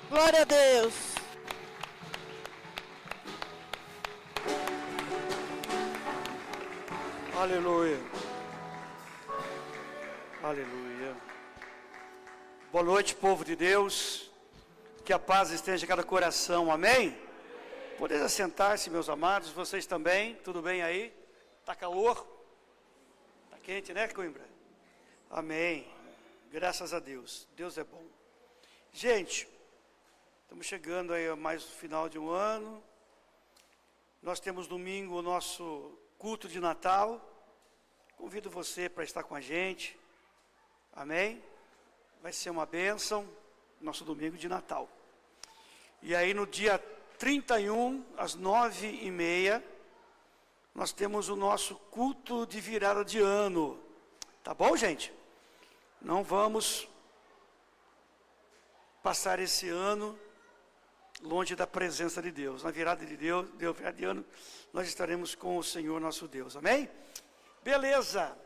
Glória a Deus. Aleluia. Aleluia. Boa noite, povo de Deus. Que a paz esteja em cada coração. Amém? Podeis assentar-se, meus amados. Vocês também. Tudo bem aí? Tá calor? Tá quente, né, Coimbra? Amém. Graças a Deus. Deus é bom. Gente, estamos chegando aí a mais o final de um ano. Nós temos domingo o nosso culto de Natal. Convido você para estar com a gente. Amém? Vai ser uma bênção, nosso domingo de Natal. E aí no dia 31, às 9h30, nós temos o nosso culto de virada de ano. Tá bom, gente? Não vamos passar esse ano longe da presença de Deus. Na virada de ano, nós estaremos com o Senhor nosso Deus. Amém? Beleza.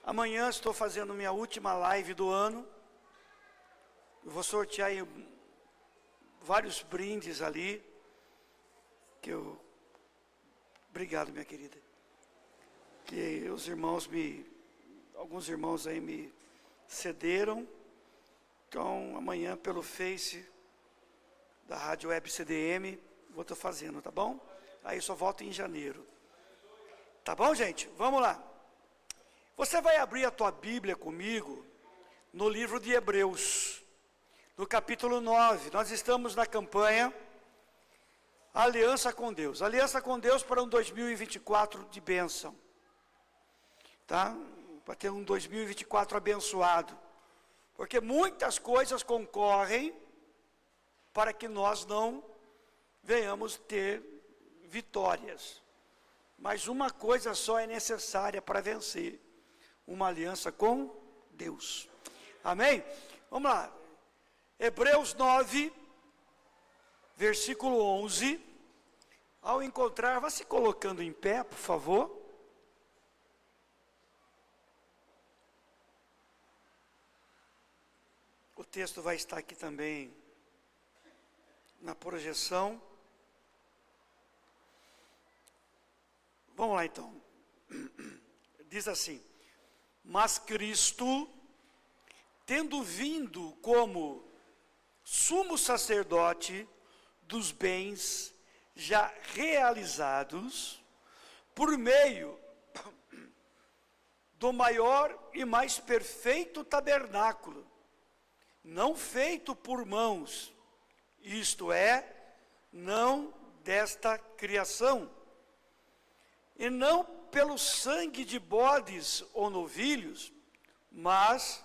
Amanhã estou fazendo minha última live do ano. Eu vou sortear aí vários brindes ali. Obrigado, minha querida. Que os irmãos alguns irmãos aí me cederam. Então, amanhã pelo Face da Rádio Web CDM, vou estar fazendo, tá bom? Aí só volto em janeiro. Tá bom, gente? Vamos lá. Você vai abrir a tua Bíblia comigo no livro de Hebreus, no capítulo 9. Nós estamos na campanha Aliança com Deus. Aliança com Deus para um 2024 de bênção. Tá? Para ter um 2024 abençoado. Porque muitas coisas concorrem para que nós não venhamos ter vitórias. Mas uma coisa só é necessária para vencer: uma aliança com Deus. Amém? Vamos lá. Hebreus 9, versículo 11. Ao encontrar, vá se colocando em pé, por favor. O texto vai estar aqui também na projeção. Vamos lá então. Diz assim: mas Cristo, tendo vindo como sumo sacerdote dos bens já realizados, por meio do maior e mais perfeito tabernáculo, não feito por mãos, isto é, não desta criação, e não pelo sangue de bodes ou novilhos, mas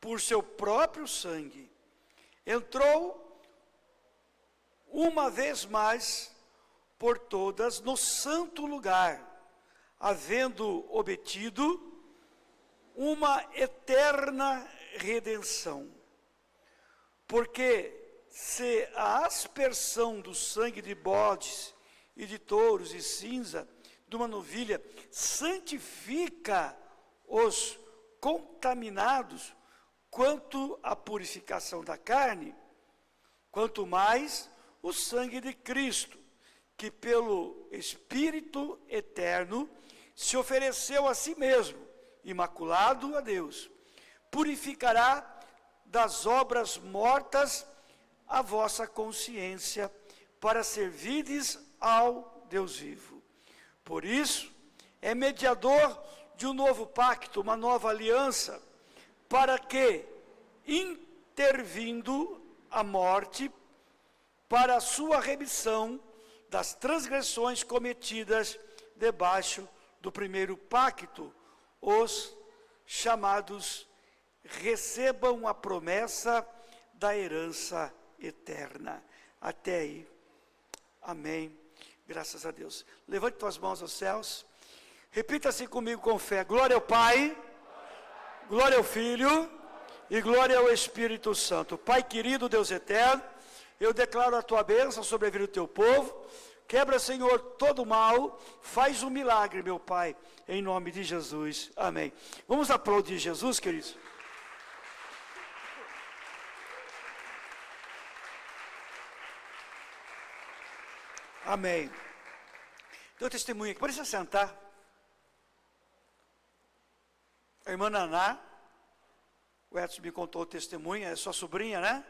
por seu próprio sangue, entrou uma vez mais por todas no santo lugar, havendo obtido uma eterna redenção. Porque se a aspersão do sangue de bodes e de touros e cinza de uma novilha santifica os contaminados quanto à purificação da carne, quanto mais o sangue de Cristo, que pelo Espírito eterno se ofereceu a si mesmo, imaculado a Deus, purificará das obras mortas a vossa consciência, para servirdes ao Deus vivo. Por isso, é mediador de um novo pacto, uma nova aliança, para que, intervindo a morte, para a sua remissão das transgressões cometidas debaixo do primeiro pacto, os chamados recebam a promessa da herança eterna. Até aí. Amém. Graças a Deus. Levante tuas mãos aos céus. Repita assim comigo com fé: glória ao Pai, glória ao Filho e glória ao Espírito Santo. Pai querido, Deus eterno, eu declaro a tua bênção sobre a vida do teu povo. Quebra, Senhor, todo o mal. Faz um milagre, meu Pai, em nome de Jesus. Amém. Vamos aplaudir Jesus, queridos. Amém. Deu testemunho aqui. Pode se sentar. A irmã Naná, o Edson me contou o testemunho, é sua sobrinha, né?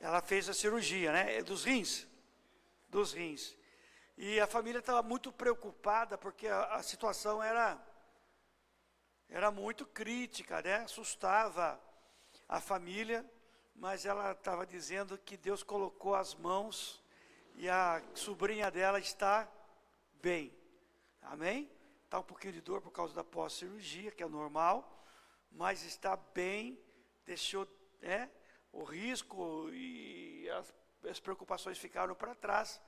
Ela fez a cirurgia, né? Dos rins. Dos rins. E a família estava muito preocupada, porque a situação era muito crítica, né? Assustava a família, mas ela estava dizendo que Deus colocou as mãos e a sobrinha dela está bem. Amém? Está um pouquinho de dor por causa da pós-cirurgia, que é normal, mas está bem, deixou, né, o risco e as preocupações ficaram para trás,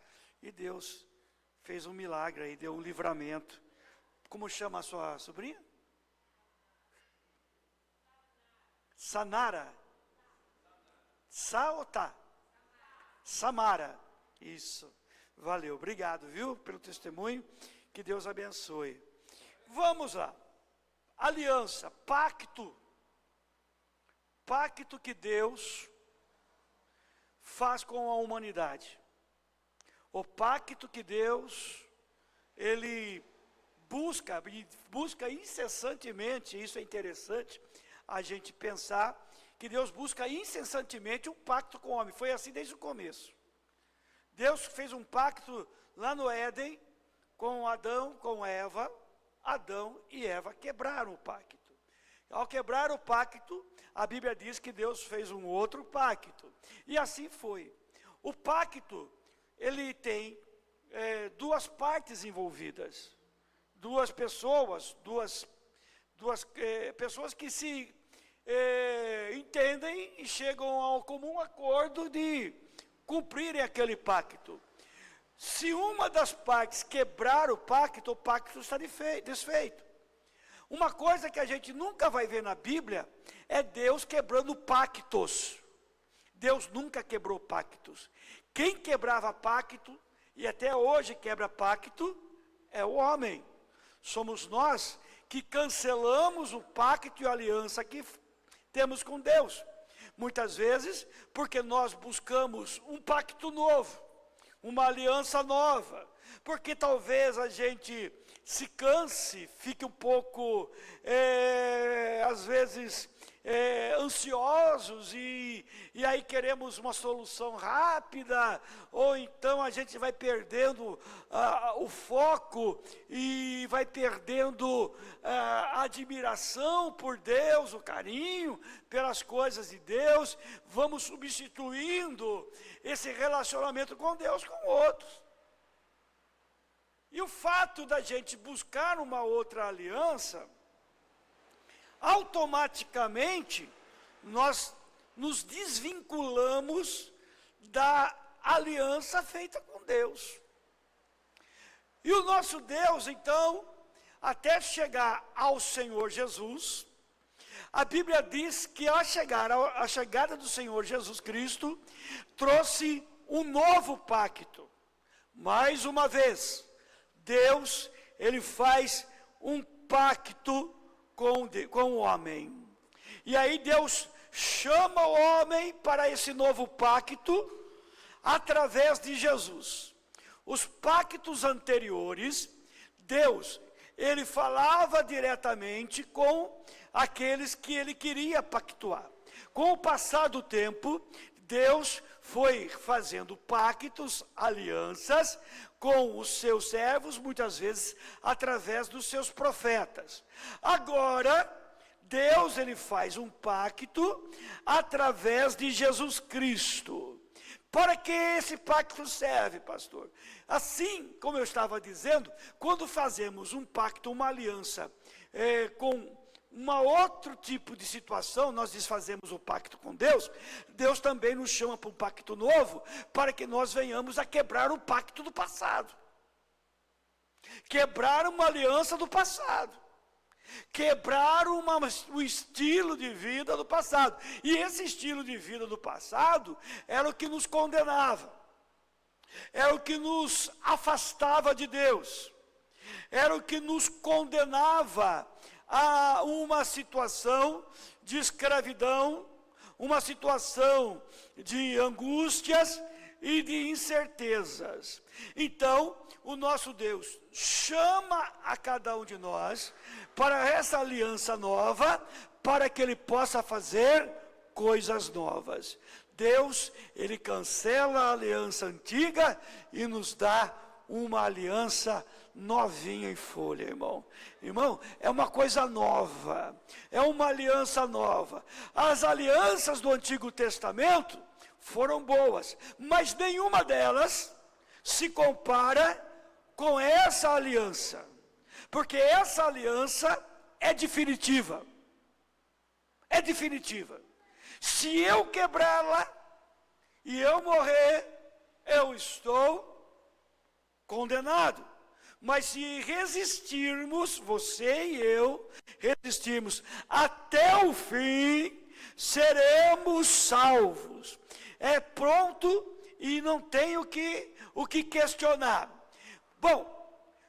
e Deus fez um milagre aí, deu um livramento. Como chama a sua sobrinha? Sanara. Saota. Samara. Isso. Valeu. Obrigado, viu, pelo testemunho. Que Deus abençoe. Vamos lá. Aliança, pacto. Pacto que Deus faz com a humanidade. O pacto que Deus, Ele busca incessantemente, isso é interessante, a gente pensar, que Deus busca incessantemente um pacto com o homem. Foi assim desde o começo. Deus fez um pacto lá no Éden, com Adão, com Eva. Adão e Eva quebraram o pacto. Ao quebrar o pacto, a Bíblia diz que Deus fez um outro pacto. E assim foi. O pacto, ele tem duas partes envolvidas. Duas pessoas que se entendem e chegam ao comum acordo de cumprirem aquele pacto. Se uma das partes quebrar o pacto está desfeito. Uma coisa que a gente nunca vai ver na Bíblia é Deus quebrando pactos. Deus nunca quebrou pactos. Quem quebrava pacto, e até hoje quebra pacto, é o homem. Somos nós que cancelamos o pacto e a aliança que temos com Deus. Muitas vezes porque nós buscamos um pacto novo, uma aliança nova, porque talvez a gente se canse, fique um pouco, às vezes, ansiosos e aí queremos uma solução rápida, ou então a gente vai perdendo o foco e vai perdendo a admiração por Deus, o carinho pelas coisas de Deus, vamos substituindo esse relacionamento com Deus com outros. E o fato da gente buscar uma outra aliança, automaticamente nós nos desvinculamos da aliança feita com Deus. E o nosso Deus, então, até chegar ao Senhor Jesus, a Bíblia diz que a chegada do Senhor Jesus Cristo trouxe um novo pacto. Mais uma vez, Deus, Ele faz um pacto com o homem. E aí Deus chama o homem para esse novo pacto através de Jesus. Os pactos anteriores, Deus, Ele falava diretamente com aqueles que Ele queria pactuar. Com o passar do tempo, Deus foi fazendo pactos, alianças com os seus servos, muitas vezes através dos seus profetas. Agora, Deus, Ele faz um pacto através de Jesus Cristo. Para que esse pacto serve, pastor? Assim, como eu estava dizendo, quando fazemos um pacto, uma aliança com outro tipo de situação, nós desfazemos o pacto com Deus, Deus também nos chama para um pacto novo, para que nós venhamos a quebrar o pacto do passado. Quebrar uma aliança do passado. Quebrar um estilo de vida do passado. E esse estilo de vida do passado era o que nos condenava. Era o que nos afastava de Deus. Era o que nos condenava a uma situação de escravidão, uma situação de angústias, e de incertezas. Então, o nosso Deus chama a cada um de nós para essa aliança nova, para que Ele possa fazer coisas novas. Deus, Ele cancela a aliança antiga e nos dá uma aliança novinha em folha, irmão. Irmão, é uma coisa nova, é uma aliança nova. As alianças do Antigo Testamento foram boas, mas nenhuma delas se compara com essa aliança, porque essa aliança é definitiva. É definitiva. Se eu quebrá-la e eu morrer, eu estou condenado. Mas se resistirmos, você e eu, resistirmos até o fim, seremos salvos. É pronto e não tem o que questionar. Bom,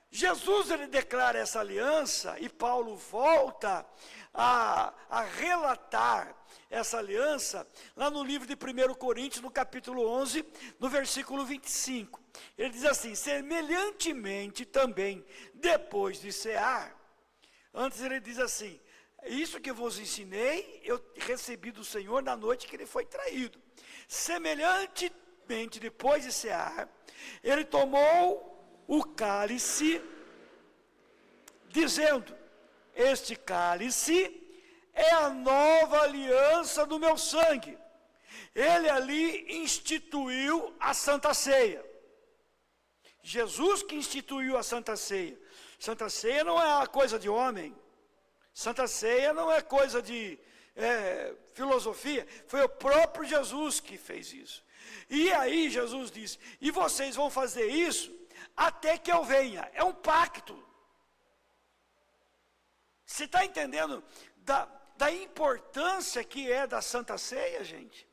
Jesus ele declara essa aliança e Paulo volta a relatar essa aliança lá no livro de 1 Coríntios, no capítulo 11, no versículo 25. Ele diz assim: semelhantemente também, depois de cear, antes ele diz assim: isso que vos ensinei, eu recebi do Senhor na noite que ele foi traído. Semelhantemente, depois de cear, ele tomou o cálice, dizendo: este cálice é a nova aliança do meu sangue. Ele ali instituiu a Santa Ceia. Jesus que instituiu a Santa Ceia. Santa Ceia não é uma coisa de homem. Santa Ceia não é coisa de filosofia. Foi o próprio Jesus que fez isso. E aí Jesus disse: e vocês vão fazer isso até que eu venha. É um pacto. Você está entendendo da importância que é da Santa Ceia, gente?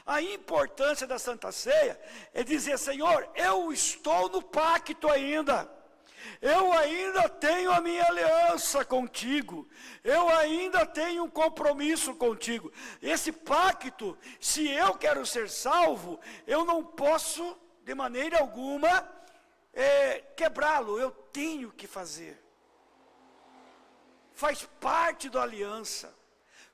A importância da Santa Ceia é dizer: Senhor, eu estou no pacto ainda. Eu ainda tenho a minha aliança contigo. Eu ainda tenho um compromisso contigo. Esse pacto, se eu quero ser salvo, eu não posso, de maneira alguma, quebrá-lo. Eu tenho que fazer. Faz parte da aliança.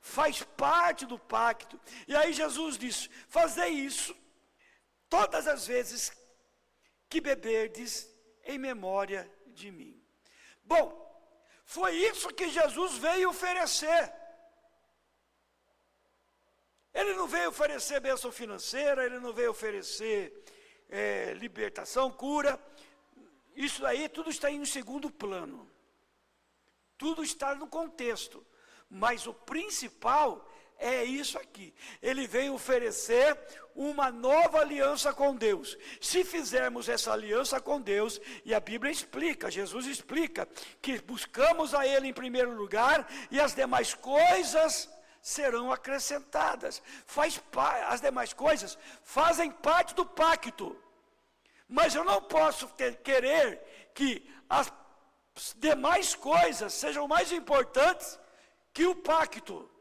Faz parte do pacto. E aí Jesus diz: fazei isso todas as vezes que beberdes em memória de mim. Bom, foi isso que Jesus veio oferecer. Ele não veio oferecer bênção financeira, ele não veio oferecer libertação, cura. Isso aí tudo está em segundo plano. Tudo está no contexto. Mas o principal é isso aqui. Ele veio oferecer uma nova aliança com Deus. Se fizermos essa aliança com Deus, e a Bíblia explica, Jesus explica, que buscamos a Ele em primeiro lugar, e as demais coisas serão acrescentadas. As demais coisas fazem parte do pacto. Mas eu não posso querer que as demais coisas sejam mais importantes que o pacto,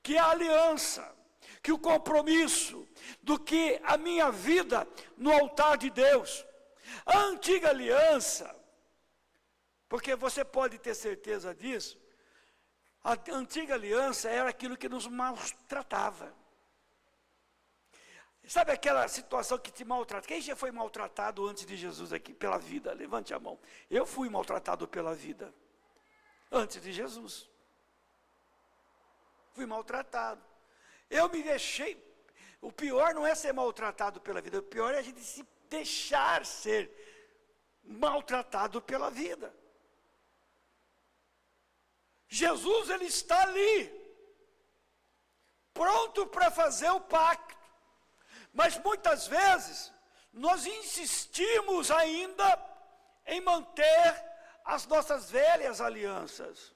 que a aliança, que o compromisso, do que a minha vida no altar de Deus. A antiga aliança, porque você pode ter certeza disso, a antiga aliança era aquilo que nos maltratava. Sabe aquela situação que te maltrata? Quem já foi maltratado antes de Jesus aqui, pela vida? Levante a mão. Eu fui maltratado pela vida, antes de Jesus. Fui maltratado. Eu me deixei. O pior não é ser maltratado pela vida. O pior é a gente se deixar ser maltratado pela vida. Jesus, ele está ali, pronto para fazer o pacto. Mas muitas vezes, nós insistimos ainda em manter as nossas velhas alianças.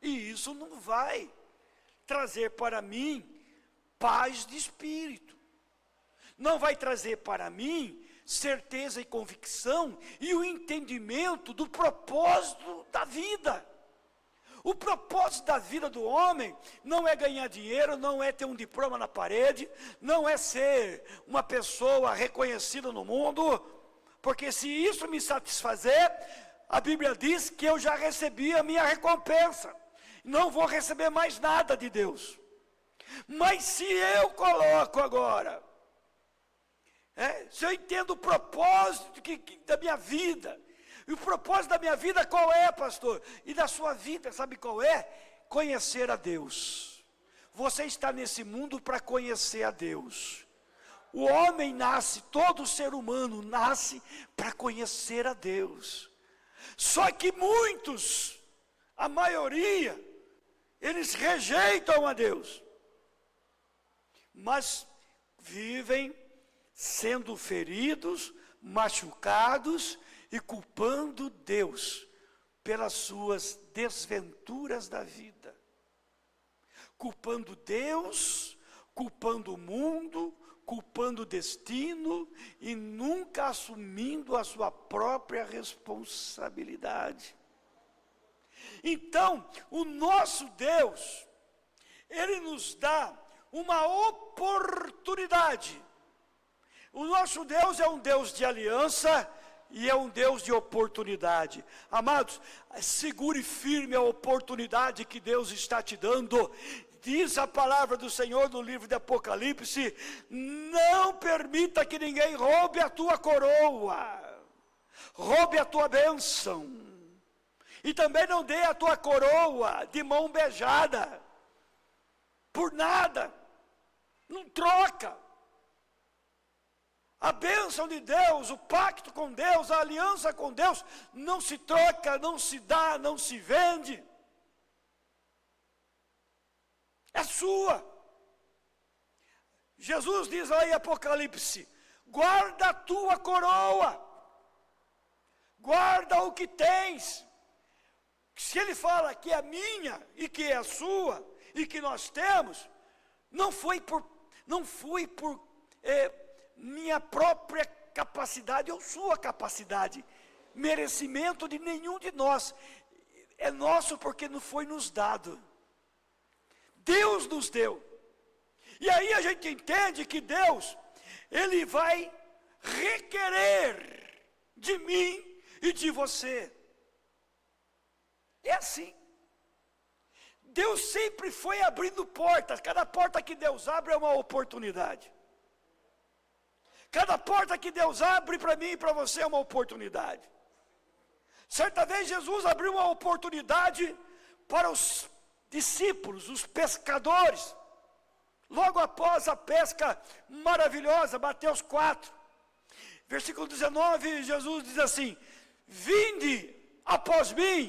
E isso não vai trazer para mim paz de espírito. Não vai trazer para mim certeza e convicção e o entendimento do propósito da vida. O propósito da vida do homem não é ganhar dinheiro, não é ter um diploma na parede, não é ser uma pessoa reconhecida no mundo, porque se isso me satisfazer, a Bíblia diz que eu já recebi a minha recompensa, não vou receber mais nada de Deus. Mas se eu coloco agora, se eu entendo o propósito da minha vida, e o propósito da minha vida qual é, pastor? E da sua vida, sabe qual é? Conhecer a Deus. Você está nesse mundo para conhecer a Deus. O homem nasce, todo ser humano nasce para conhecer a Deus. Só que muitos, a maioria, eles rejeitam a Deus. Mas vivem sendo feridos, machucados e culpando Deus pelas suas desventuras da vida. Culpando Deus, culpando o mundo, culpando o destino e nunca assumindo a sua própria responsabilidade. Então, o nosso Deus, Ele nos dá uma oportunidade. O nosso Deus é um Deus de aliança e é um Deus de oportunidade. Amados, segure firme a oportunidade que Deus está te dando. Diz a palavra do Senhor no livro de Apocalipse: não permita que ninguém roube a tua coroa, roube a tua bênção, e também não dê a tua coroa de mão beijada, por nada, não troca. A bênção de Deus, o pacto com Deus, a aliança com Deus, não se troca, não se dá, não se vende. É sua. Jesus diz lá em Apocalipse: guarda a tua coroa, guarda o que tens. Se ele fala que é minha e que é a sua e que nós temos, não foi por minha própria capacidade ou sua capacidade, merecimento de nenhum de nós, é nosso porque não foi nos dado, Deus nos deu. E aí a gente entende que Deus, Ele vai requerer de mim e de você. É assim. Deus sempre foi abrindo portas, cada porta que Deus abre é uma oportunidade. Cada porta que Deus abre para mim e para você é uma oportunidade. Certa vez Jesus abriu uma oportunidade para os discípulos, os pescadores. Logo após a pesca maravilhosa, Mateus 4, versículo 19, Jesus diz assim: vinde após mim,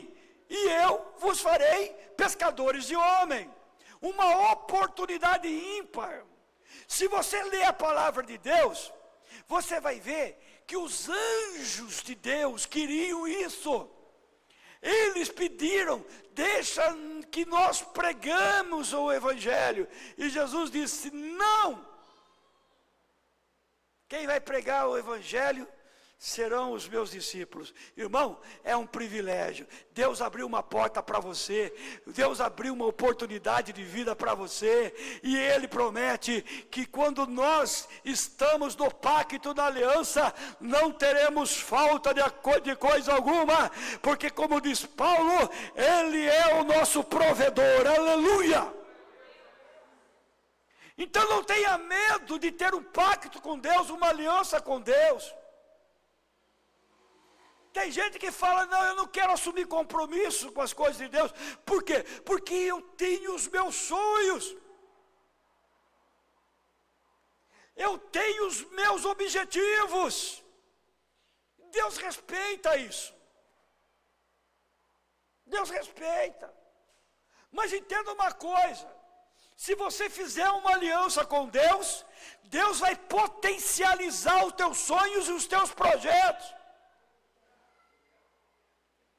e eu vos farei pescadores de homem. Uma oportunidade ímpar. Se você ler a palavra de Deus, você vai ver que os anjos de Deus queriam isso. Eles pediram: deixa que nós pregamos o Evangelho. E Jesus disse: não. Quem vai pregar o Evangelho serão os meus discípulos. Irmão, é um privilégio. Deus abriu uma porta para você, Deus abriu uma oportunidade de vida para você, e Ele promete que quando nós estamos no pacto da aliança, não teremos falta de coisa alguma, porque como diz Paulo, Ele é o nosso provedor. Aleluia! Então não tenha medo de ter um pacto com Deus, uma aliança com Deus. Tem gente que fala: não, eu não quero assumir compromisso com as coisas de Deus. Por quê? Porque eu tenho os meus sonhos. Eu tenho os meus objetivos. Deus respeita isso. Deus respeita. Mas entenda uma coisa: se você fizer uma aliança com Deus, Deus vai potencializar os teus sonhos e os teus projetos.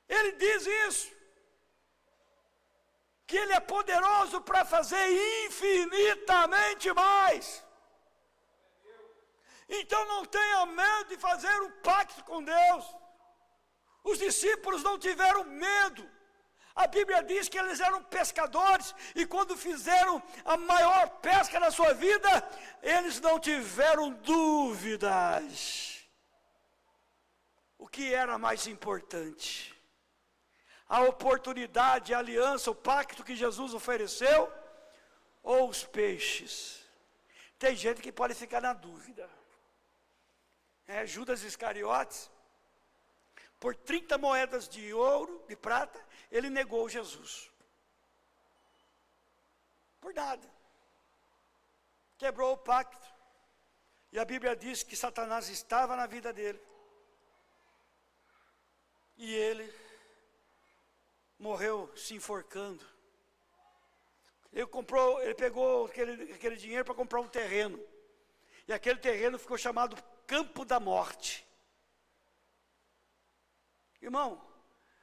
Ele diz isso, que Ele é poderoso para fazer infinitamente mais. Então não tenha medo de fazer um pacto com Deus. Os discípulos não tiveram medo. A Bíblia diz que eles eram pescadores, e quando fizeram a maior pesca da sua vida, eles não tiveram dúvidas. O que era mais importante? A oportunidade, a aliança, o pacto que Jesus ofereceu, ou os peixes? Tem gente que pode ficar na dúvida. Judas Iscariotes, por 30 moedas de ouro, de prata, ele negou Jesus. Por nada. Quebrou o pacto. E a Bíblia diz que Satanás estava na vida dele. E ele morreu se enforcando. Ele pegou aquele dinheiro para comprar um terreno. E aquele terreno ficou chamado Campo da Morte. Irmão,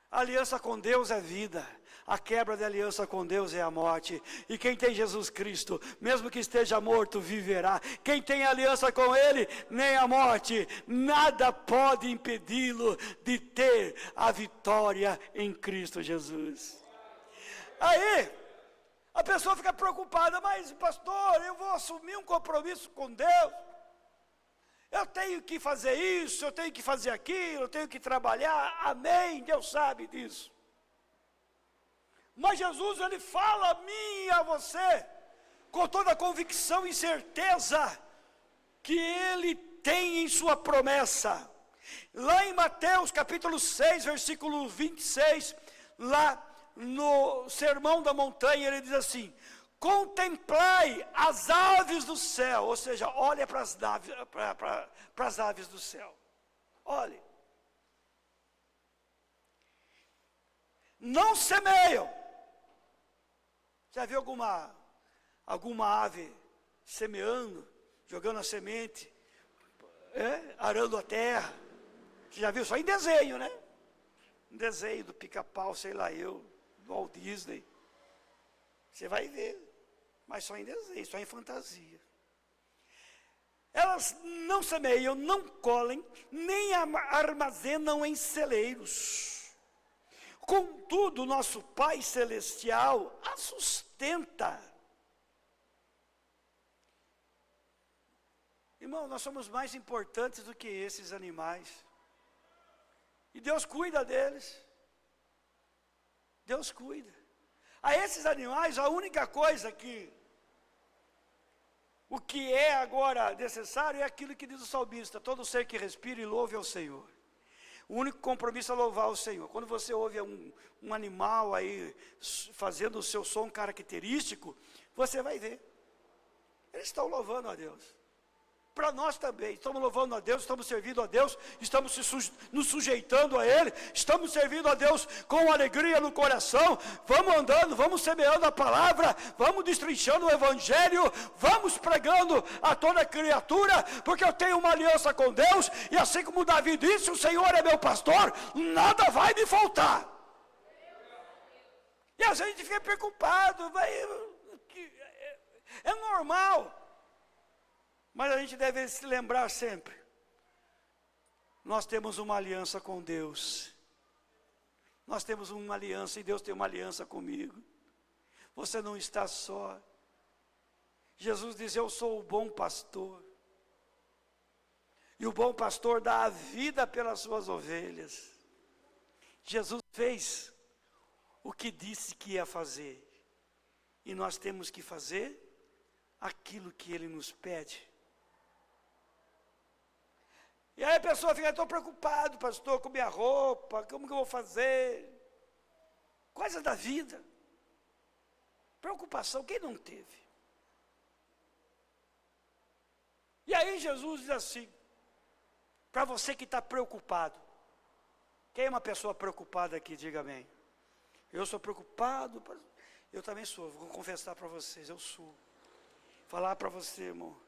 a aliança com Deus é vida. A quebra da aliança com Deus é a morte. E quem tem Jesus Cristo, mesmo que esteja morto, viverá. Quem tem aliança com Ele, nem a morte, nada pode impedi-lo de ter a vitória em Cristo Jesus. Aí, a pessoa fica preocupada, mas pastor, eu vou assumir um compromisso com Deus. Eu tenho que fazer isso, eu tenho que fazer aquilo, eu tenho que trabalhar. Amém, Deus sabe disso. Mas Jesus, Ele fala a mim e a você, com toda a convicção e certeza, que Ele tem em sua promessa. Lá em Mateus capítulo 6, versículo 26, lá no Sermão da Montanha, Ele diz assim: contemplai as aves do céu, ou seja, olha para as aves do céu. Olhe. Não semeiam. Já viu alguma ave semeando, jogando a semente, arando a terra? Você já viu? Só em desenho, né? Um desenho do Pica-Pau, sei lá eu, do Walt Disney. Você vai ver, mas só em desenho, só em fantasia. Elas não semeiam, não colhem, nem armazenam em celeiros. Contudo, nosso Pai Celestial a sustenta. Irmão, nós somos mais importantes do que esses animais. E Deus cuida deles. Deus cuida. A esses animais, a única coisa o que é agora necessário é aquilo que diz o salmista: todo ser que respira e louve ao Senhor. O único compromisso é louvar o Senhor. Quando você ouve um animal aí fazendo o seu som característico, você vai ver. Eles estão louvando a Deus. Para nós também, estamos louvando a Deus, estamos servindo a Deus, estamos nos sujeitando a Ele, estamos servindo a Deus com alegria no coração, vamos andando, vamos semeando a palavra, vamos destrinchando o Evangelho, vamos pregando a toda criatura, porque eu tenho uma aliança com Deus, e assim como Davi disse: o Senhor é meu pastor, nada vai me faltar. E a gente fica preocupado, é normal. Mas a gente deve se lembrar sempre: nós temos uma aliança com Deus. Nós temos uma aliança e Deus tem uma aliança comigo. Você não está só. Jesus diz: eu sou o bom pastor. E o bom pastor dá a vida pelas suas ovelhas. Jesus fez o que disse que ia fazer. E nós temos que fazer aquilo que Ele nos pede. E aí a pessoa fica: estou preocupado, pastor, com minha roupa, como que eu vou fazer? Coisas da vida. Preocupação, quem não teve? E aí Jesus diz assim, para você que está preocupado: quem é uma pessoa preocupada aqui, diga amém. Eu sou preocupado, eu também sou, vou confessar para vocês, eu sou. Falar para você, irmão,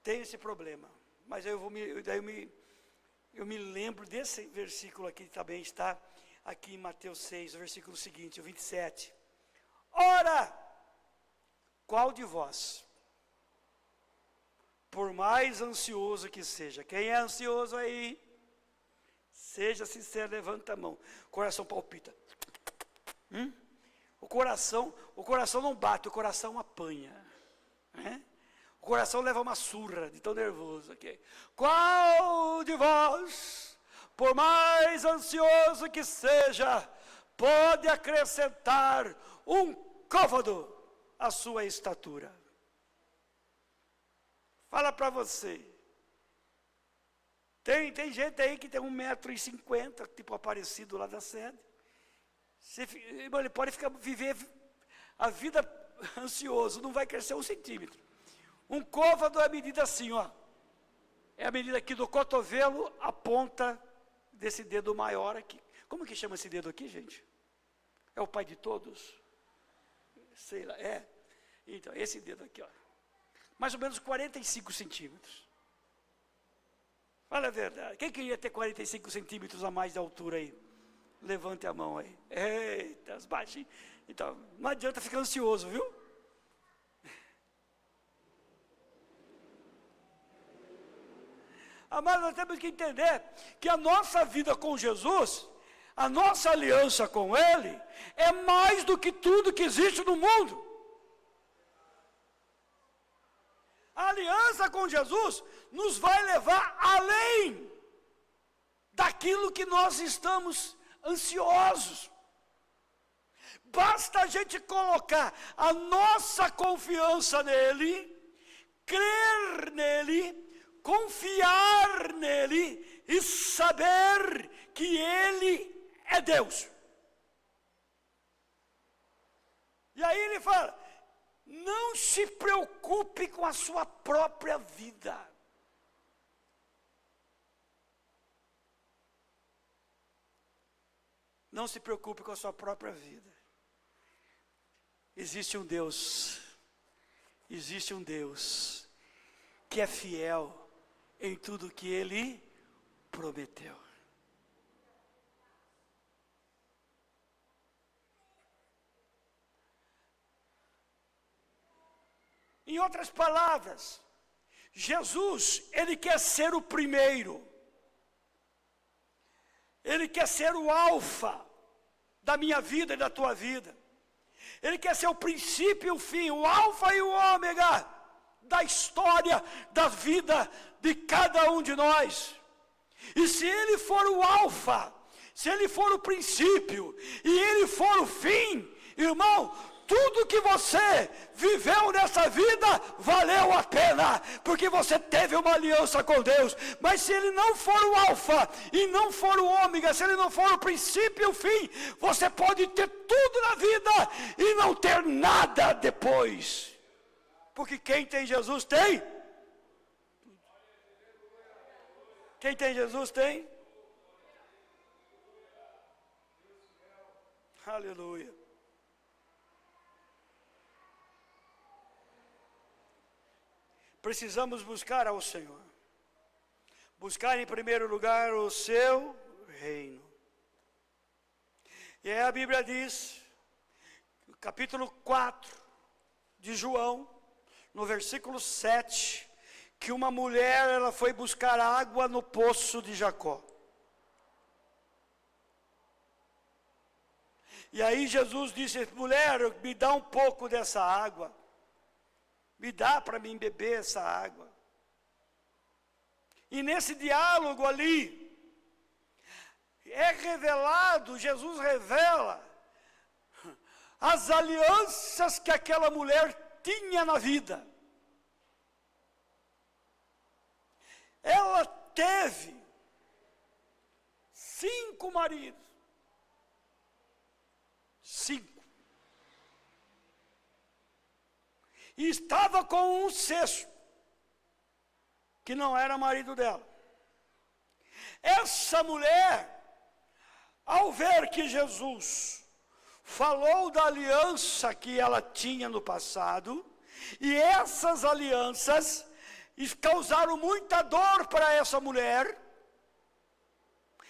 tenho esse problema. Mas eu me lembro desse versículo aqui, também está aqui em Mateus 6, o versículo seguinte, o 27. Ora, qual de vós, por mais ansioso que seja, quem é ansioso aí, seja sincero, levanta a mão, coração palpita. O coração não bate, o coração apanha. Né? O coração leva uma surra de tão nervoso. Okay? Qual de vós, por mais ansioso que seja, pode acrescentar um côvado à sua estatura? Fala para você. Tem gente aí que tem 1,50 m, tipo Aparecido lá da sede. Ele pode viver a vida ansioso, não vai crescer 1 centímetro. Um côvado é a medida assim, ó. É a medida aqui do cotovelo, a ponta desse dedo maior aqui. Como que chama esse dedo aqui, gente? É o pai de todos? Sei lá, é. Então, esse dedo aqui, ó. Mais ou menos 45 centímetros. Fala a verdade. Quem queria ter 45 centímetros a mais de altura aí? Levante a mão aí. Eita, as baixinhas. Então, não adianta ficar ansioso, viu? Mas nós temos que entender que a nossa vida com Jesus, a nossa aliança com Ele, é mais do que tudo que existe no mundo. A aliança com Jesus nos vai levar além daquilo que nós estamos ansiosos. Basta a gente colocar a nossa confiança nele, crer nele, confiar nele e saber que ele é Deus. E aí ele fala: não se preocupe com a sua própria vida. Não se preocupe com a sua própria vida. Existe um Deus que é fiel em tudo que Ele prometeu. Em outras palavras, Jesus, Ele quer ser o primeiro. Ele quer ser o alfa da minha vida e da tua vida. Ele quer ser o princípio e o fim, o alfa e o ômega da história, da vida de cada um de nós. E se Ele for o alfa, se Ele for o princípio e Ele for o fim, irmão, tudo que você viveu nessa vida valeu a pena, porque você teve uma aliança com Deus. Mas se Ele não for o alfa e não for o ômega, se Ele não for o princípio e o fim, você pode ter tudo na vida e não ter nada depois. Porque quem tem Jesus tem. Quem tem Jesus tem. Aleluia. Precisamos buscar ao Senhor. Buscar em primeiro lugar o seu reino. E aí a Bíblia diz, no capítulo 4 de João, no versículo 7, que uma mulher, ela foi buscar água no poço de Jacó. E aí Jesus disse: mulher, me dá um pouco dessa água. Me dá para mim beber essa água. E nesse diálogo ali, é revelado, Jesus revela as alianças que aquela mulher tinha na vida. Ela teve 5 maridos. 5. E estava com um sexto, que não era marido dela. Essa mulher, ao ver que Jesus falou da aliança que ela tinha no passado, e essas alianças causaram muita dor para essa mulher,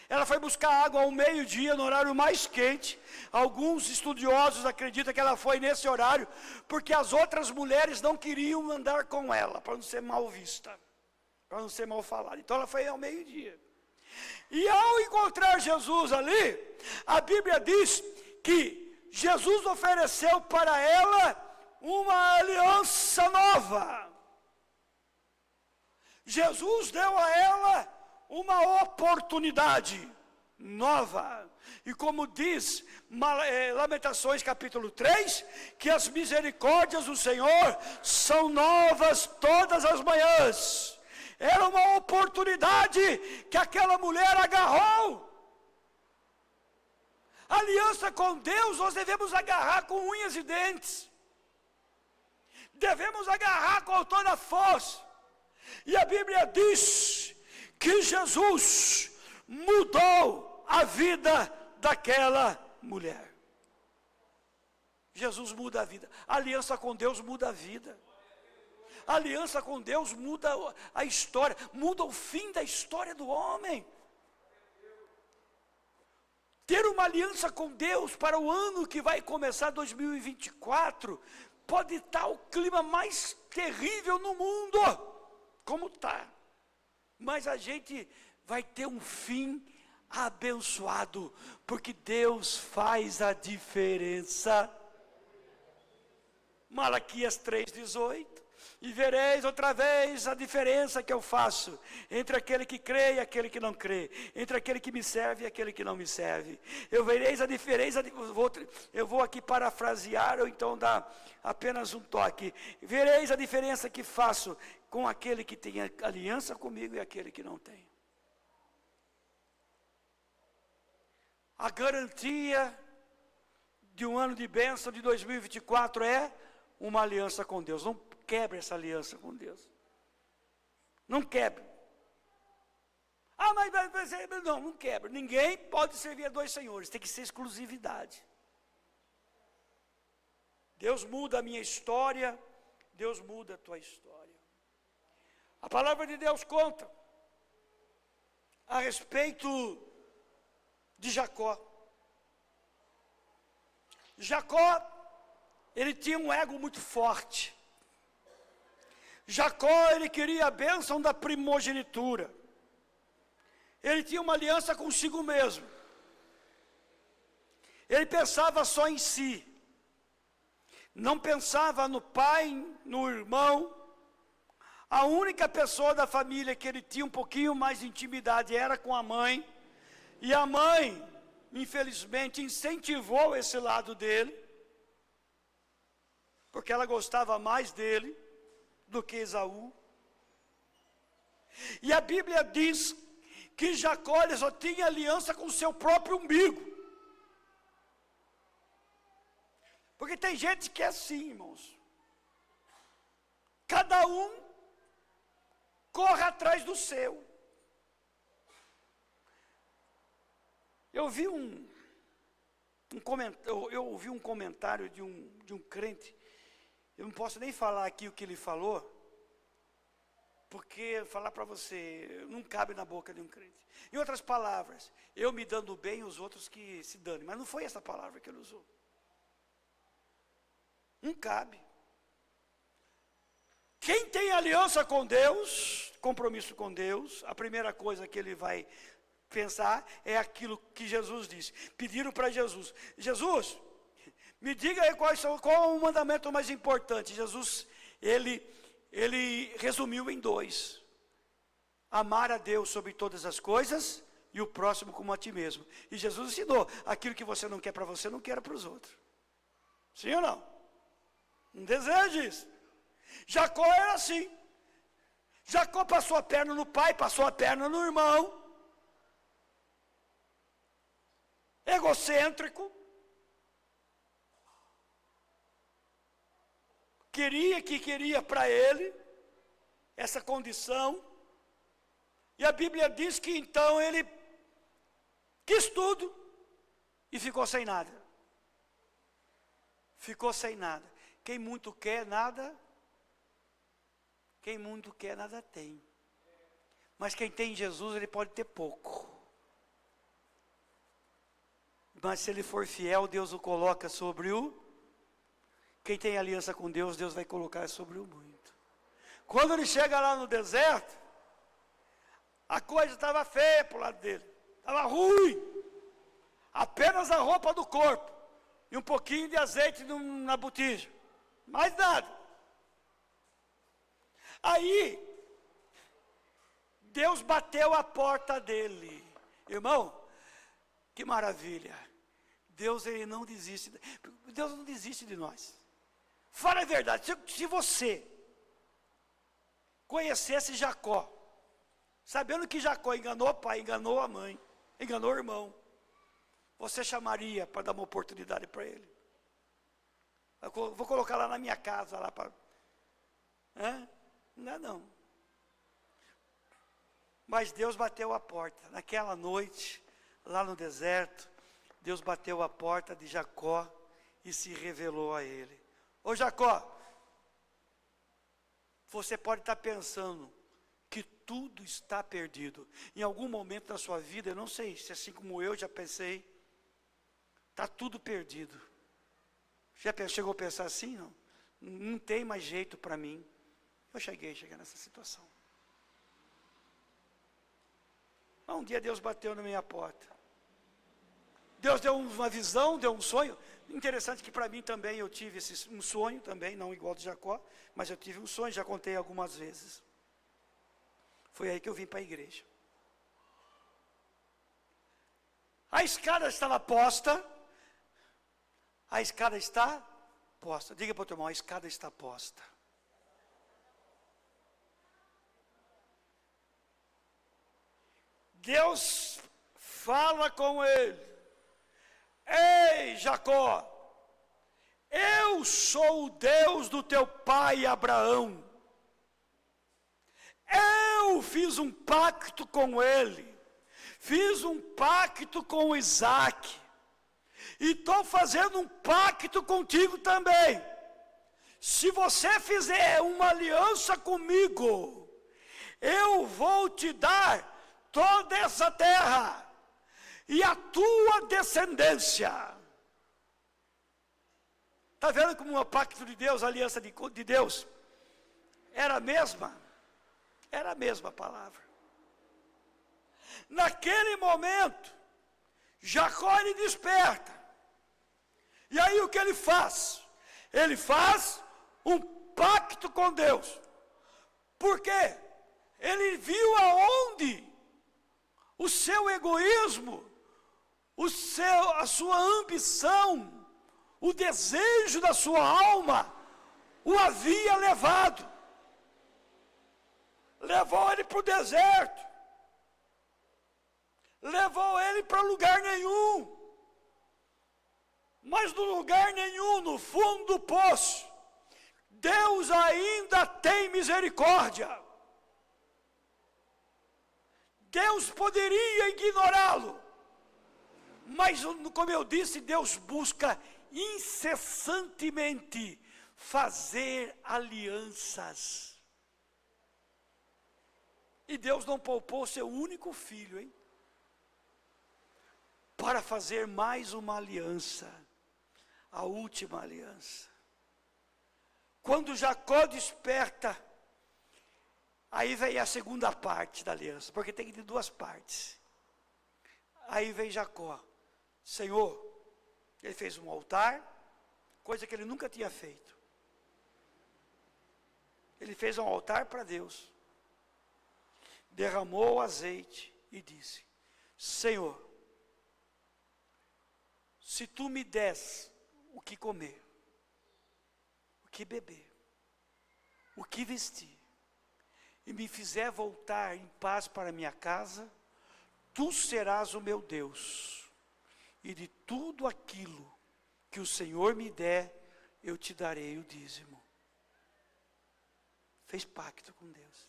ela foi buscar água ao meio-dia, no horário mais quente. Alguns estudiosos acreditam que ela foi nesse horário, porque as outras mulheres não queriam andar com ela, para não ser mal vista, para não ser mal falada. Então ela foi ao meio-dia. E ao encontrar Jesus ali, a Bíblia diz que Jesus ofereceu para ela uma aliança nova. Jesus deu a ela uma oportunidade nova. E como diz Lamentações capítulo 3, que as misericórdias do Senhor são novas todas as manhãs. Era uma oportunidade que aquela mulher agarrou. A aliança com Deus nós devemos agarrar com unhas e dentes. Devemos agarrar com toda a força. E a Bíblia diz que Jesus mudou a vida daquela mulher. Jesus muda a vida. A aliança com Deus muda a vida. A aliança com Deus muda a história, muda o fim da história do homem. Ter uma aliança com Deus para o ano que vai começar 2024, pode estar o clima mais terrível no mundo, como está. Mas a gente vai ter um fim abençoado, porque Deus faz a diferença. Malaquias 3,18. E vereis outra vez a diferença que eu faço entre aquele que crê e aquele que não crê, entre aquele que me serve e aquele que não me serve. Eu vereis a diferença, eu vou aqui parafrasear ou então dar apenas um toque. Vereis a diferença que faço com aquele que tem aliança comigo e aquele que não tem. A garantia de um ano de bênção de 2024 é uma aliança com Deus. Não quebre essa aliança com Deus. Não quebre. Mas não quebra. Ninguém pode servir a dois senhores. Tem que ser exclusividade. Deus muda a minha história. Deus muda a tua história. A palavra de Deus conta a respeito de Jacó. Jacó, ele tinha um ego muito forte. Jacó, ele queria a bênção da primogenitura. Ele tinha uma aliança consigo mesmo. Ele pensava só em si. Não pensava no pai, no irmão. A única pessoa da família que ele tinha um pouquinho mais de intimidade era com a mãe. E a mãe, infelizmente, incentivou esse lado dele, porque ela gostava mais dele do que Esaú. E a Bíblia diz que Jacó ele só tinha aliança com o seu próprio umbigo. Porque tem gente que é assim, irmãos. Cada um corre atrás do seu. Eu ouvi um comentário de um crente. Eu não posso nem falar aqui o que ele falou, porque falar para você não cabe na boca de um crente. Em outras palavras, eu me dando bem, os outros que se danem. Mas não foi essa palavra que ele usou. Não cabe. Quem tem aliança com Deus, compromisso com Deus, a primeira coisa que ele vai pensar é aquilo que Jesus disse. Pediram para Jesus: Jesus, me diga aí qual é o mandamento mais importante. Jesus, ele resumiu em 2: amar a Deus sobre todas as coisas e o próximo como a ti mesmo. E Jesus ensinou: aquilo que você não quer para você, não queira para os outros. Sim ou não? Não deseja isso. Jacó era assim. Jacó passou a perna no pai, passou a perna no irmão. Egocêntrico. Queria para ele essa condição. E a Bíblia diz que então ele quis tudo e ficou sem nada. Ficou sem nada. Quem muito quer, nada tem. Mas quem tem Jesus, ele pode ter pouco. Mas se ele for fiel, Deus o coloca sobre o... Quem tem aliança com Deus, Deus vai colocar sobre o muito. Quando ele chega lá no deserto, a coisa estava feia para o lado dele. Estava ruim. Apenas a roupa do corpo. e um pouquinho de azeite na botija. Mais nada. Aí, Deus bateu a porta dele. Irmão, que maravilha. Deus, ele não desiste. Deus não desiste de nós. Fala a verdade. Se você conhecesse Jacó, sabendo que Jacó enganou o pai, enganou a mãe, enganou o irmão, você chamaria para dar uma oportunidade para ele? Vou colocar lá na minha casa, lá para... Não é não. Mas Deus bateu a porta. Naquela noite, lá no deserto, Deus bateu a porta de Jacó e se revelou a ele. Ô Jacó, você pode estar pensando que tudo está perdido. Em algum momento da sua vida, eu não sei se assim como eu já pensei, está tudo perdido. Já chegou a pensar assim? Não? Não tem mais jeito para mim. Eu cheguei nessa situação. Um dia Deus bateu na minha porta. Deus deu uma visão, deu um sonho. Interessante que para mim também eu tive um sonho também, não igual de Jacó, mas eu tive um sonho, já contei algumas vezes. Foi aí que eu vim para a igreja. A escada estava posta. A escada está posta. Diga para o teu irmão, a escada está posta. Deus fala com ele. Ei, Jacó, eu sou o Deus do teu pai Abraão. Eu fiz um pacto com ele. Fiz um pacto com Isaac. E estou fazendo um pacto contigo também. Se você fizer uma aliança comigo, eu vou te dar toda essa terra e a tua descendência. Está vendo como o pacto de Deus, a aliança de Deus, era a mesma? Era a mesma palavra. Naquele momento, Jacó ele desperta. E aí o que ele faz? Ele faz um pacto com Deus. Por quê? Ele viu aonde o seu egoísmo, a sua ambição, o desejo da sua alma, o havia levado. Levou ele para o deserto. Levou ele para lugar nenhum. Mas no lugar nenhum, no fundo do poço, Deus ainda tem misericórdia. Deus poderia ignorá-lo, mas como eu disse, Deus busca incessantemente fazer alianças. E Deus não poupou seu único filho, hein? Para fazer mais uma aliança, a última aliança. Quando Jacó desperta, aí vem a segunda parte da aliança, porque tem que ter duas partes. Aí vem Jacó, Senhor, ele fez um altar, coisa que ele nunca tinha feito. Ele fez um altar para Deus, derramou o azeite e disse, Senhor, se tu me des o que comer, o que beber, o que vestir, e me fizer voltar em paz para minha casa, tu serás o meu Deus, e de tudo aquilo que o Senhor me der, eu te darei o dízimo. Fez pacto com Deus.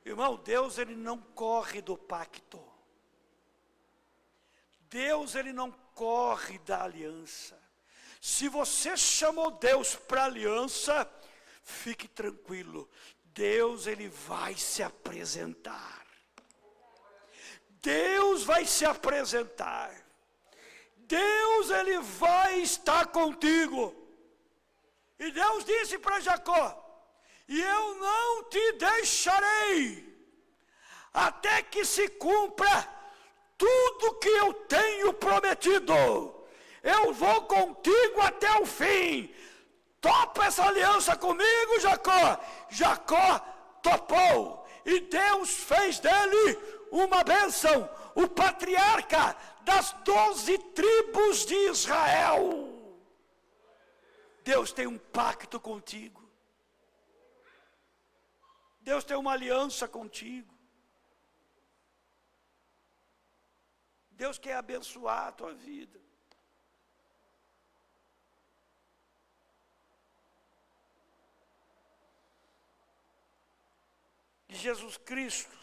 Irmão, Deus ele não corre do pacto. Deus ele não corre da aliança. Se você chamou Deus para aliança, fique tranquilo, Deus ele vai se apresentar. Deus vai se apresentar. Deus ele vai estar contigo. E Deus disse para Jacó, e eu não te deixarei, até que se cumpra tudo que eu tenho prometido. Eu vou contigo até o fim. Topa essa aliança comigo, Jacó. Jacó topou. E Deus fez dele uma bênção. O patriarca das 12 tribos de Israel. Deus tem um pacto contigo. Deus tem uma aliança contigo. Deus quer abençoar a tua vida. E Jesus Cristo,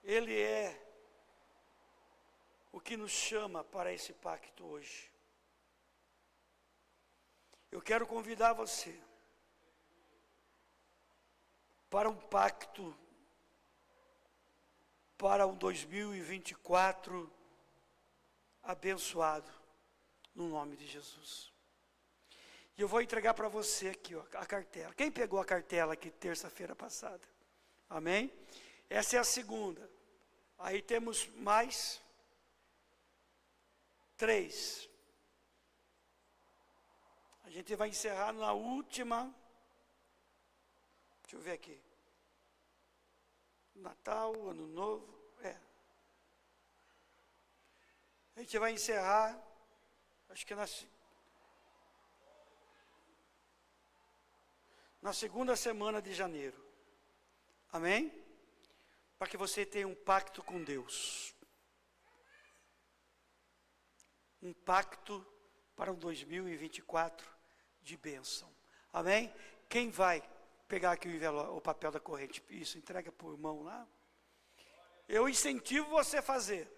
Ele é o que nos chama para esse pacto hoje. Eu quero convidar você para um pacto, para um 2024 abençoado, no nome de Jesus. E eu vou entregar para você aqui, ó, a cartela. Quem pegou a cartela aqui terça-feira passada? Amém? Essa é a segunda. Aí temos mais 3. A gente vai encerrar na última. Deixa eu ver aqui. Natal, Ano Novo. A gente vai encerrar, acho que na segunda semana de janeiro. Amém? Para que você tenha um pacto com Deus. Um pacto para um 2024 de bênção. Amém? Quem vai pegar aqui o papel da corrente? Isso, entrega para o irmão lá. Eu incentivo você a fazer.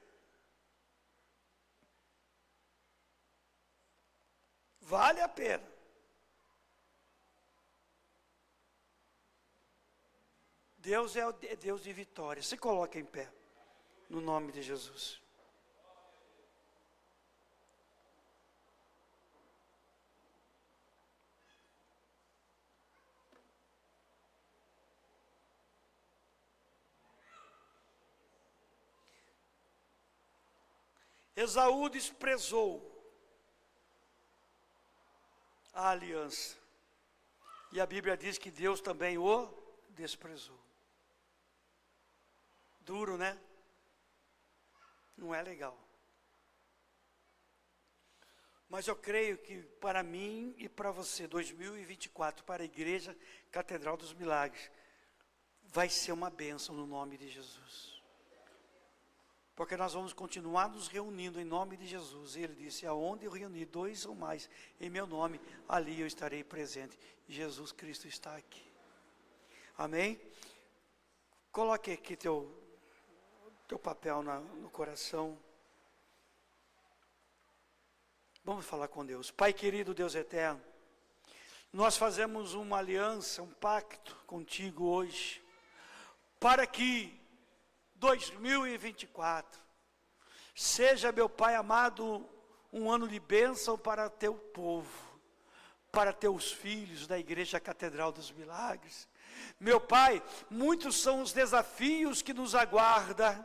Vale a pena. Deus é Deus de vitória. Se coloque em pé, no nome de Jesus. Esaú desprezou a aliança. E a Bíblia diz que Deus também o desprezou. Duro, né? Não é legal. Mas eu creio que para mim e para você, 2024, para a Igreja Catedral dos Milagres, vai ser uma bênção no nome de Jesus. Porque nós vamos continuar nos reunindo em nome de Jesus. E Ele disse, aonde eu reunir 2 ou mais em meu nome, ali eu estarei presente. Jesus Cristo está aqui. Amém? Coloque aqui teu papel no coração. Vamos falar com Deus. Pai querido, Deus eterno, nós fazemos uma aliança, um pacto contigo hoje, para que 2024 seja, meu Pai amado, um ano de bênção para teu povo, para teus filhos da Igreja Catedral dos Milagres. Meu Pai, muitos são os desafios que nos aguardam,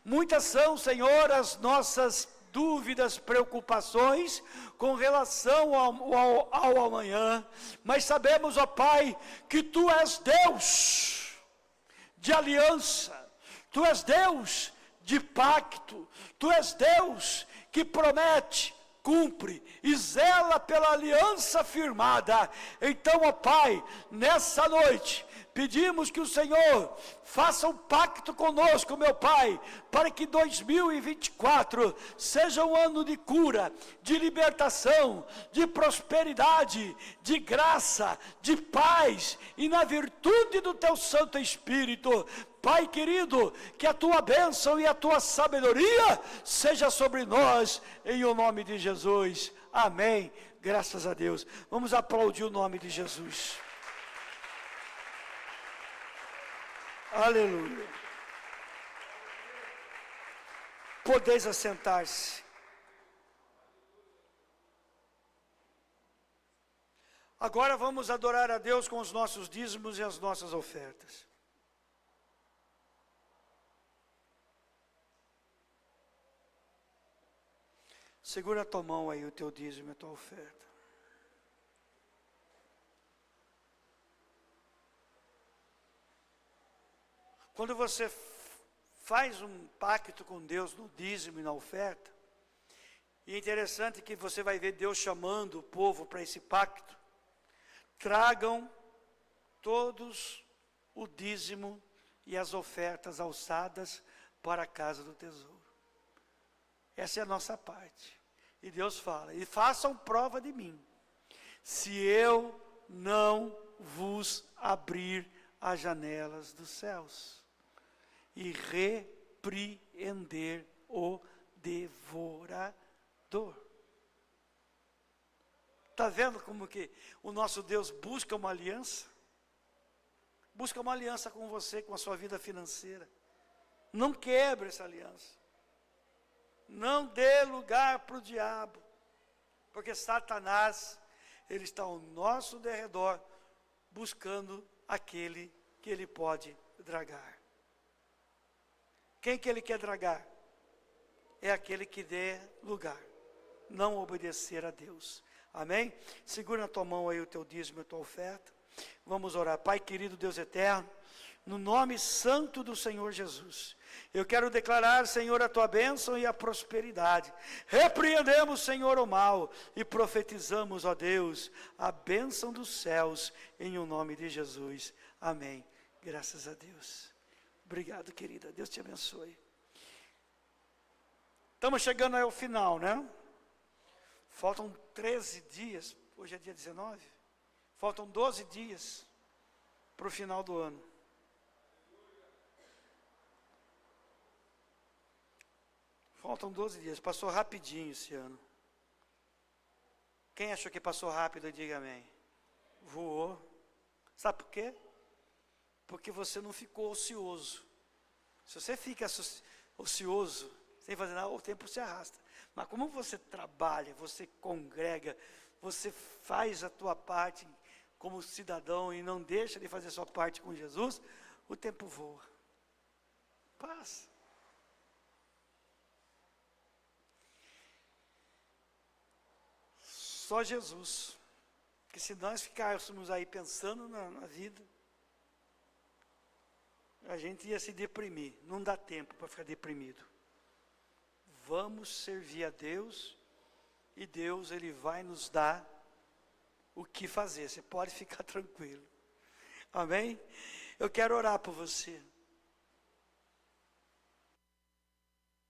muitas são, Senhor, as nossas dúvidas, preocupações com relação ao amanhã, mas sabemos, ó Pai, que Tu és Deus de aliança, Tu és Deus de pacto, Tu és Deus que promete, cumpre e zela pela aliança firmada. Então, ó Pai, nessa noite, pedimos que o Senhor faça um pacto conosco, meu Pai, para que 2024 seja um ano de cura, de libertação, de prosperidade, de graça, de paz, e na virtude do Teu Santo Espírito. Pai querido, que a Tua bênção e a Tua sabedoria seja sobre nós, em o nome de Jesus. Amém. Graças a Deus. Vamos aplaudir o nome de Jesus. Aleluia. Podeis assentar-se. Agora vamos adorar a Deus com os nossos dízimos e as nossas ofertas. Segura a tua mão aí, o teu dízimo e a tua oferta. Quando você faz um pacto com Deus no dízimo e na oferta, e é interessante que você vai ver Deus chamando o povo para esse pacto, tragam todos o dízimo e as ofertas alçadas para a casa do tesouro. Essa é a nossa parte. E Deus fala, e façam prova de mim, se eu não vos abrir as janelas dos céus e repreender o devorador. Está vendo como que o nosso Deus busca uma aliança? Busca uma aliança com você, com a sua vida financeira. Não quebre essa aliança. Não dê lugar para o diabo. Porque Satanás, ele está ao nosso derredor, buscando aquele que ele pode dragar. Quem que ele quer dragar? É aquele que dê lugar, não obedecer a Deus. Amém? Segura na tua mão aí o teu dízimo e a tua oferta. Vamos orar. Pai querido, Deus eterno, no nome santo do Senhor Jesus, eu quero declarar, Senhor, a tua bênção e a prosperidade. Repreendemos, Senhor, o mal e profetizamos, ó Deus, a bênção dos céus em o nome de Jesus. Amém. Graças a Deus. Obrigado, querida. Deus te abençoe. Estamos chegando ao final, né? Faltam 13 dias. Hoje é dia 19. Faltam 12 dias para o final do ano. Faltam 12 dias. Passou rapidinho esse ano. Quem achou que passou rápido, diga amém. Voou. Sabe por quê? Porque você não ficou ocioso. Se você fica ocioso, sem fazer nada, o tempo se arrasta. Mas como você trabalha, você congrega, você faz a tua parte como cidadão e não deixa de fazer a sua parte com Jesus, o tempo voa. Passa. Só Jesus. Porque se nós ficássemos aí pensando na vida, a gente ia se deprimir. Não dá tempo para ficar deprimido. Vamos servir a Deus e Deus, Ele vai nos dar o que fazer. Você pode ficar tranquilo. Amém? Eu quero orar por você.